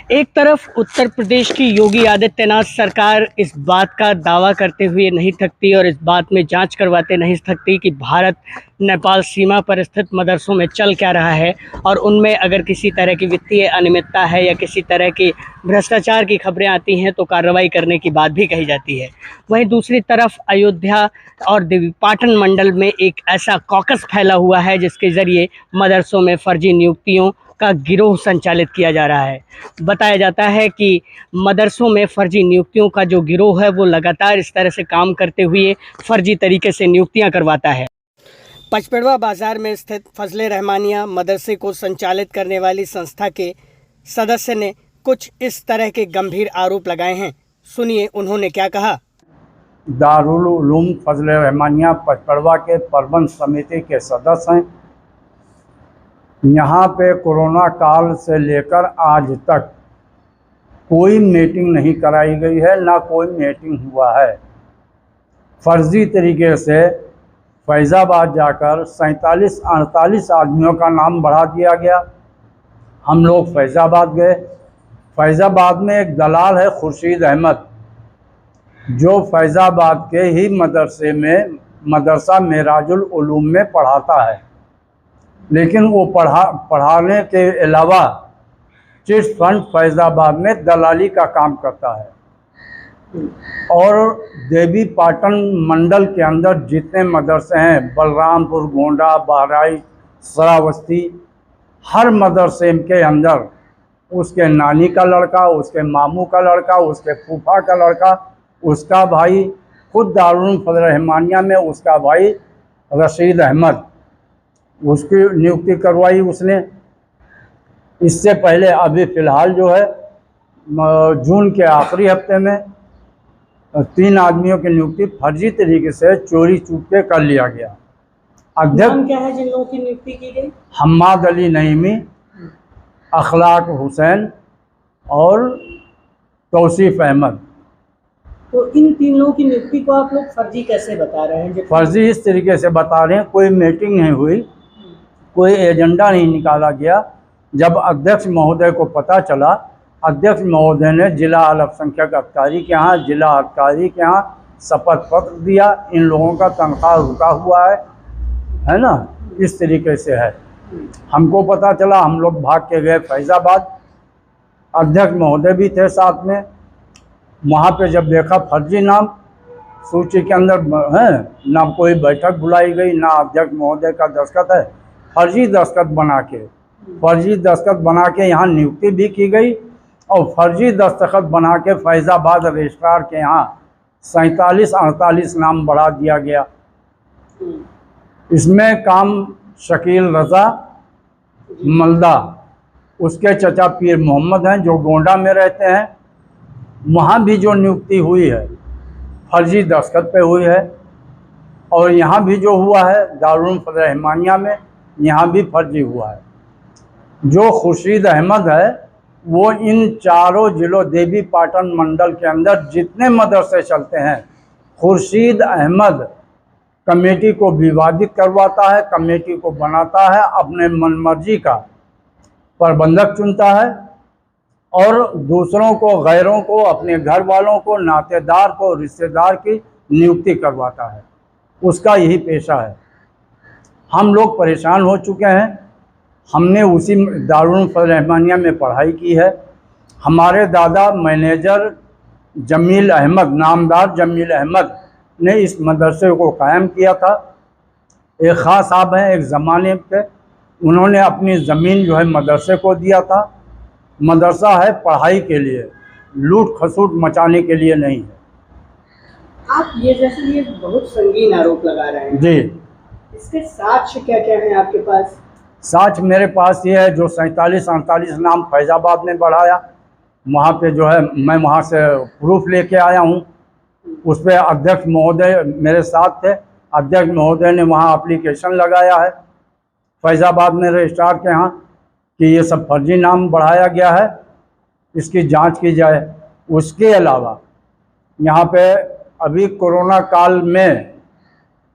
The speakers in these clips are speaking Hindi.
एक तरफ उत्तर प्रदेश की योगी आदित्यनाथ सरकार इस बात का दावा करते हुए नहीं थकती और इस बात में जांच करवाते नहीं थकती कि भारत नेपाल सीमा पर स्थित मदरसों में चल क्या रहा है और उनमें अगर किसी तरह की वित्तीय अनियमितता है या किसी तरह की भ्रष्टाचार की खबरें आती हैं तो कार्रवाई करने की बात भी कही जाती है। वहीं दूसरी तरफ अयोध्या और देवीपाटन मंडल में एक ऐसा कॉकस फैला हुआ है जिसके ज़रिए मदरसों में फर्जी नियुक्तियों का गिरोह संचालित किया जा रहा है। बताया जाता है कि मदरसों में फर्जी नियुक्तियों का जो गिरोह है वो लगातार इस तरह से काम करते हुए फर्जी तरीके से नियुक्तियां करवाता है। पचपेड़वा बाजार में स्थित फजले रहमानिया मदरसे को संचालित करने वाली संस्था के सदस्य ने कुछ इस तरह के गंभीर आरोप लगाए हैं। सुनिए उन्होंने क्या कहा। दारुल उलूम फजले रहमानिया पचपेड़वा के प्रबंध समिति के सदस्य हैं। यहाँ पे कोरोना काल से लेकर आज तक कोई मीटिंग नहीं कराई गई है, ना कोई मीटिंग हुआ है। फर्जी तरीके से फैज़ाबाद जाकर 47-48 आदमियों का नाम बढ़ा दिया गया। हम लोग फैज़ाबाद गए। फैज़ाबाद में एक दलाल है खुर्शीद अहमद, जो फैज़ाबाद के ही मदरसा मेराजुल उलूम में पढ़ाता है, लेकिन वो पढ़ाने के अलावा चिट फंड फैज़ाबाद में दलाली का काम करता है। और देवीपाटन मंडल के अंदर जितने मदरसे हैं, बलरामपुर, गोंडा, बहराइच, श्रावस्ती, हर मदरसे के अंदर उसके नानी का लड़का, उसके मामू का लड़का, उसके फूफा का लड़का, उसका भाई, खुद दारुल फजल रहमानिया में उसका भाई रशीद अहमद, उसकी नियुक्ति करवाई उसने। इससे पहले अभी फ़िलहाल जो है जून के आखिरी हफ्ते में 3 आदमियों की नियुक्ति फर्जी तरीके से चोरी चुपके कर लिया गया। नाम क्या है जिन लोगों की नियुक्ति की गई? हम्माद अली नईमी, अखलाक हुसैन और तौसीफ अहमद। तो इन 3 लोगों की नियुक्ति को आप लोग फर्जी कैसे बता रहे हैं? फर्जी इस तरीके से बता रहे हैं, कोई मीटिंग नहीं हुई, कोई एजेंडा नहीं निकाला गया। जब अध्यक्ष महोदय को पता चला, अध्यक्ष महोदय ने जिला अल्पसंख्यक अधिकारी के यहाँ, जिला अधिकारी के यहाँ शपथ पत्र दिया। इन लोगों का तनख्वाह रुका हुआ है ना, इस तरीके से है। हमको पता चला, हम लोग भाग के गए फैज़ाबाद। अध्यक्ष महोदय भी थे साथ में। वहाँ पे जब देखा फर्जी नाम सूची के अंदर है, ना कोई बैठक बुलाई गई, ना अध्यक्ष महोदय का दस्तखत है, फर्जी दस्तखत बना के यहाँ नियुक्ति भी की गई और फर्जी दस्तखत बना के फैज़ाबाद रजिस्ट्रार के यहाँ 47-48 नाम बढ़ा दिया गया। इसमें काम शकील रज़ा मलदा, उसके चचा पीर मोहम्मद हैं जो गोंडा में रहते हैं। वहाँ भी जो नियुक्ति हुई है फर्जी दस्तखत पे हुई है। और यहाँ भी जो हुआ है दारुल फजल रहमानिया में, यहाँ भी फर्जी हुआ है। जो खुर्शीद अहमद है वो इन चारों जिलों देवीपाटन मंडल के अंदर जितने मदरसे चलते हैं, खुर्शीद अहमद कमेटी को विवादित करवाता है, कमेटी को बनाता है, अपने मनमर्जी का प्रबंधक चुनता है और दूसरों को, गैरों को, अपने घर वालों को, नातेदार को, रिश्तेदार की नियुक्ति करवाता है। उसका यही पेशा है। हम लोग परेशान हो चुके हैं। हमने उसी दारुल फजल रहमानिया में पढ़ाई की है। हमारे दादा मैनेजर जमील अहमद, नामदार जमील अहमद ने इस मदरसे को कायम किया था। एक ख़ास साहब हैं, एक ज़माने पे उन्होंने अपनी ज़मीन जो है मदरसे को दिया था। मदरसा है पढ़ाई के लिए, लूट खसूट मचाने के लिए नहीं है। आप ये बहुत संगीन आरोप लगा रहे हैं जी। इसके साक्ष्य क्या क्या हैं आपके पास? साक्ष्य मेरे पास ये है, जो 47-48 नाम फैज़ाबाद में बढ़ाया, वहाँ पे जो है मैं वहाँ से प्रूफ लेके आया हूँ। उस पर अध्यक्ष महोदय मेरे साथ थे। अध्यक्ष महोदय ने वहाँ एप्लीकेशन लगाया है फैज़ाबाद में रजिस्ट्रार के यहाँ कि ये सब फर्जी नाम बढ़ाया गया है, इसकी जांच की जाए। उसके अलावा यहाँ पे अभी कोरोना काल में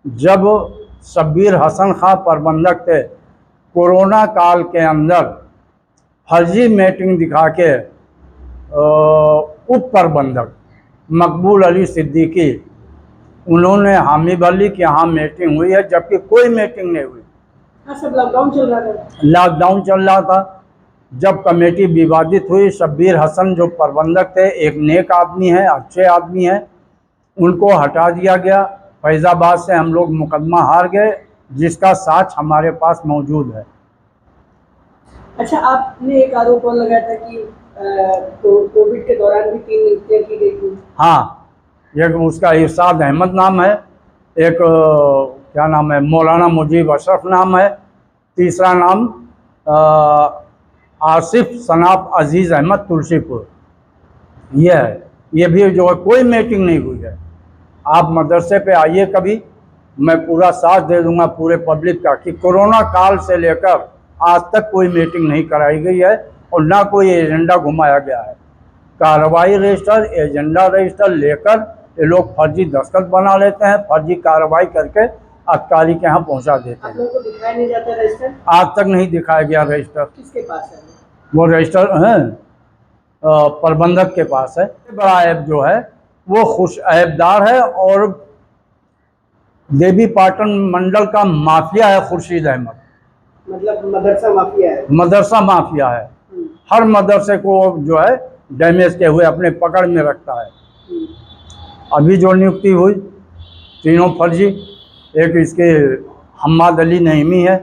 जब शब्बीर हसन खां प्रबंधक थे, कोरोना काल के अंदर फर्जी मीटिंग दिखा के उप प्रबंधक मकबूल अली सिद्दीकी, उन्होंने हामी भरी कि हाँ मीटिंग हुई है, जबकि कोई मीटिंग नहीं हुई। सब लॉकडाउन चल रहा था। लॉकडाउन चल रहा था। जब कमेटी विवादित हुई, शब्बीर हसन जो प्रबंधक थे, एक नेक आदमी है, अच्छे आदमी है, उनको हटा दिया गया। फैज़ाबाद से हम लोग मुकदमा हार गए, जिसका साक्ष्य हमारे पास मौजूद है। अच्छा, आपने एक आरोप और लगाया था कि कोविड के दौरान भी 3 नियुक्तियां की गई थी। हाँ, एक उसका इरशाद अहमद नाम है, एक क्या नाम है, मौलाना मुजीब अशरफ नाम है, तीसरा नाम आसिफ सनाब अजीज़ अहमद तुलसीपुर, ये है। ये भी जो है कोई मीटिंग नहीं हुई है। आप मदरसे पे आइए कभी, मैं पूरा साथ दे दूंगा पूरे पब्लिक का कि कोरोना काल से लेकर आज तक कोई मीटिंग नहीं कराई गई है और ना कोई एजेंडा घुमाया गया है। कार्रवाई रजिस्टर, एजेंडा रजिस्टर लेकर ये लोग फर्जी दस्तखत बना लेते हैं, फर्जी कार्रवाई करके अधिकारी के यहाँ पहुँचा देते हैं। आप लोगों को दिखाया नहीं जाता रजिस्टर? आज तक नहीं दिखाया गया रजिस्टर। किसके पास है वो रजिस्टर है प्रबंधक के पास है। बड़ा ऐप जो है वो खुश ऐबदार है और देवी पाटन मंडल का माफिया है खुर्शीद अहमद। मतलब मदरसा माफिया है। मदरसा माफिया है। हर मदरसे को जो है डैमेज के हुए अपने पकड़ में रखता है। अभी जो नियुक्ति हुई तीनों फर्जी, एक इसके हम्माद अली नईमी है,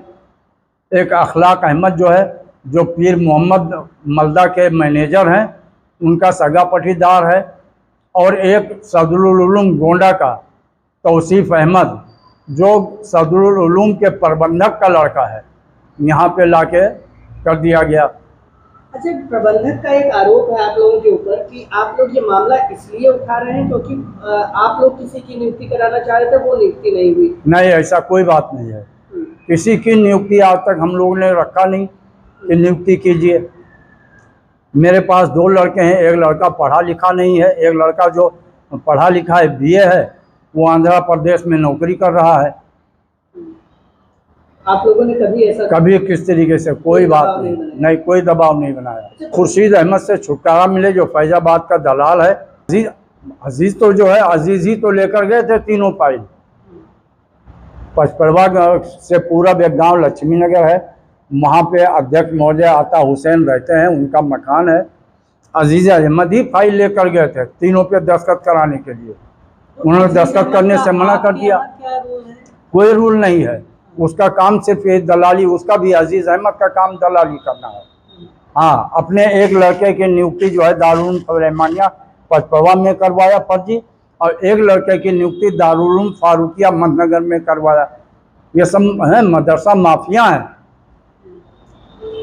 एक अखलाक अहमद जो है जो पीर मोहम्मद मलदा के मैनेजर हैं, उनका सगा पटीदार है, और एक सदरुल उलूम गोंडा का तौसीफ अहमद जो सदरुल उलूम के प्रबंधक का लड़का है, यहाँ पे लाके कर दिया गया। अच्छा, प्रबंधक का एक आरोप है आप लोगों के ऊपर कि आप लोग ये मामला इसलिए उठा रहे हैं क्योंकि आप लोग किसी की नियुक्ति कराना चाह रहे थे, वो नियुक्ति नहीं हुई। नहीं, ऐसा कोई बात नहीं है। किसी की नियुक्ति आज तक हम लोगों ने रखा नहीं कि नियुक्ति कीजिए। मेरे पास 2 लड़के हैं, एक लड़का पढ़ा लिखा नहीं है, एक लड़का जो पढ़ा लिखा है बीए है, वो आंध्र प्रदेश में नौकरी कर रहा है। आप लोगों ने कभी किस तरीके से कोई बात नहीं, कोई दबाव नहीं बनाया। खुर्शीद अहमद से छुटकारा मिले जो फैजाबाद का दलाल है। अजीज तो जो है, अजीज ही तो लेकर गए थे तीनों फाइल। पचपड़वा से पूरा एक गाँव लक्ष्मी नगर है, वहाँ पे अध्यक्ष महोदय आता हुसैन रहते हैं, उनका मकान है। अजीज अहमद ही फाइल लेकर गए थे तीनों पे दस्तखत कराने के लिए। उन्होंने दस्तखत करने से मना कर दिया। कोई रूल नहीं है, उसका काम सिर्फ ये दलाली, उसका भी अजीज अहमद का काम दलाली करना है। हाँ, अपने एक लड़के की नियुक्ति जो है दारुल रहमानिया पचपड़वा में करवाया फर्जी, और एक लड़के की नियुक्ति दारुल फारूकिया मधनगर में करवाया। ये सब है मदरसा माफिया हैं।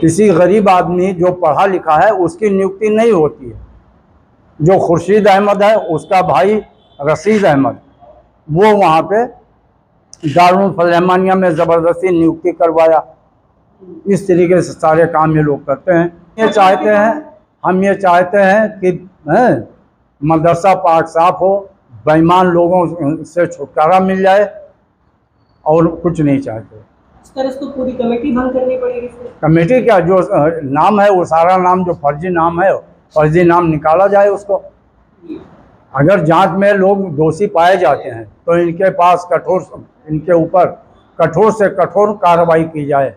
किसी गरीब आदमी जो पढ़ा लिखा है उसकी नियुक्ति नहीं होती है। जो खुर्शीद अहमद है उसका भाई रशीद अहमद, वो वहाँ पे दारुल रहमानिया में ज़बरदस्ती नियुक्ति करवाया। इस तरीके से सारे काम ये लोग करते हैं। हम ये चाहते हैं कि मदरसा पाक साफ हो, बेईमान लोगों से छुटकारा मिल जाए, और कुछ नहीं चाहते। इस तरह से तो पूरी कमेटी भंग करनी पड़ेगी। कमेटी क्या, जो नाम है वो सारा नाम जो फर्जी नाम है, फर्जी नाम निकाला जाए उसको। अगर जांच में लोग दोषी पाए जाते हैं तो इनके ऊपर कठोर से कठोर कार्रवाई की जाए।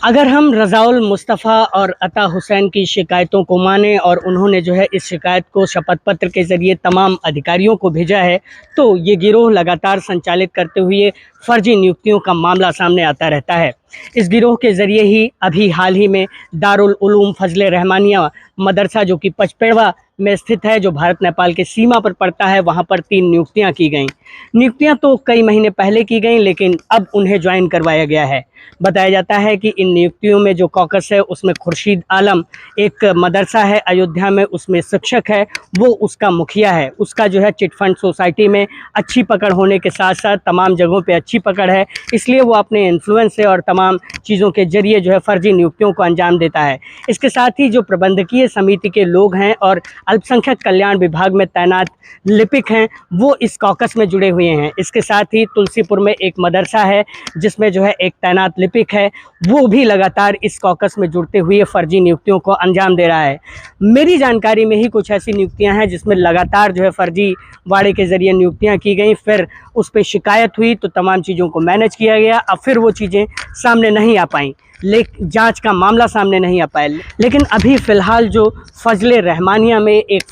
अगर हम रज़ाउल मुस्तफ़ा और अता हुसैन की शिकायतों को माने और उन्होंने जो है इस शिकायत को शपथ पत्र के ज़रिए तमाम अधिकारियों को भेजा है, तो ये गिरोह लगातार संचालित करते हुए फर्जी नियुक्तियों का मामला सामने आता रहता है। इस गिरोह के ज़रिए ही अभी हाल ही में दारुल उलूम फजले रहमानिया मदरसा जो कि पचपेड़वा में स्थित है, जो भारत नेपाल के सीमा पर पड़ता है, वहाँ पर 3 नियुक्तियाँ की गईं। नियुक्तियाँ तो कई महीने पहले की गईं, लेकिन अब उन्हें ज्वाइन करवाया गया है। बताया जाता है कि इन नियुक्तियों में जो कॉकस है उसमें खुर्शीद आलम, एक मदरसा है अयोध्या में, उसमें शिक्षक है, वो उसका मुखिया है। उसका जो है चिट फंड सोसाइटी में अच्छी पकड़ होने के साथ साथ तमाम जगहों पे अच्छी पकड़ है, इसलिए वो अपने इन्फ्लुएंस से और तमाम चीज़ों के जरिए जो है फर्जी नियुक्तियों को अंजाम देता है। इसके साथ ही जो प्रबंधकीय समिति के लोग हैं और अल्पसंख्यक कल्याण विभाग में तैनात लिपिक हैं वो इस कॉकस में जुड़े हुए हैं। इसके साथ ही तुलसीपुर में एक मदरसा है जिसमें जो है एक तैनात लिपिक है, वो भी लगातार इस कॉकस में जुड़ते हुए फर्जी नियुक्तियों को अंजाम दे रहा है। मेरी जानकारी में ही कुछ ऐसी नियुक्तियां हैं जिसमें लगातार जो है फर्जी वाड़े के ज़रिए नियुक्तियां की गई, फिर उस पर शिकायत हुई तो तमाम चीज़ों को मैनेज किया गया, अब फिर वो चीज़ें सामने नहीं आ पाईं, लेकिन जांच का मामला सामने नहीं आ पाया। लेकिन अभी फ़िलहाल जो फजले रहमानिया में एक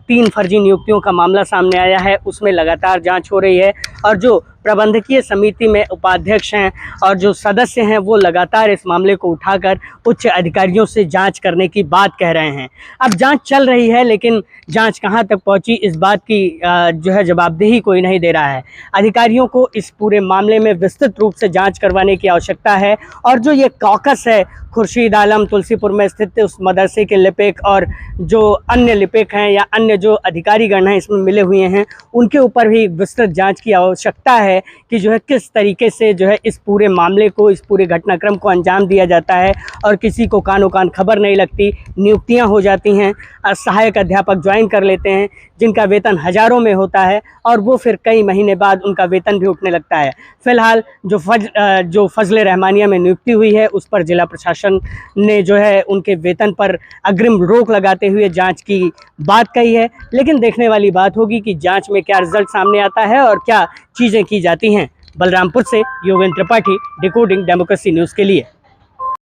3 फर्जी नियुक्तियों का मामला सामने आया है, उसमें लगातार जांच हो रही है और जो प्रबंधकीय समिति में उपाध्यक्ष हैं और जो सदस्य हैं वो लगातार इस मामले को उठाकर उच्च अधिकारियों से जांच करने की बात कह रहे हैं। अब जांच चल रही है, लेकिन जांच कहां तक पहुंची इस बात की जो है जवाबदेही कोई नहीं दे रहा है। अधिकारियों को इस पूरे मामले में विस्तृत रूप से जांच करवाने की आवश्यकता है और जो ये कॉकस है खुर्शीद आलम तुलसीपुर में स्थित उस मदरसे के लिपिक और जो अन्य लिपिक हैं या अन्य जो अधिकारीगण हैं इसमें मिले हुए हैं, उनके ऊपर भी विस्तृत जांच की आवश्यकता है कि जो है किस तरीके से जो है इस पूरे मामले को, इस पूरे घटनाक्रम को अंजाम दिया जाता है और किसी को कानो कान खबर नहीं लगती। नियुक्तियां हो जाती हैं, सहायक अध्यापक ज्वाइन कर लेते हैं जिनका वेतन हज़ारों में होता है और वो फिर कई महीने बाद उनका वेतन भी उठने लगता है। फ़िलहाल जो फजले रहमानिया में नियुक्ति हुई है उस पर जिला प्रशासन ने जो है उनके वेतन पर अग्रिम रोक लगाते हुए जांच की बात कही है, लेकिन देखने वाली बात होगी कि जांच में क्या रिजल्ट सामने आता है और क्या चीज़ें की जाती हैं। बलरामपुर से Yogendra Tripathi, decoding democracy news के लिए।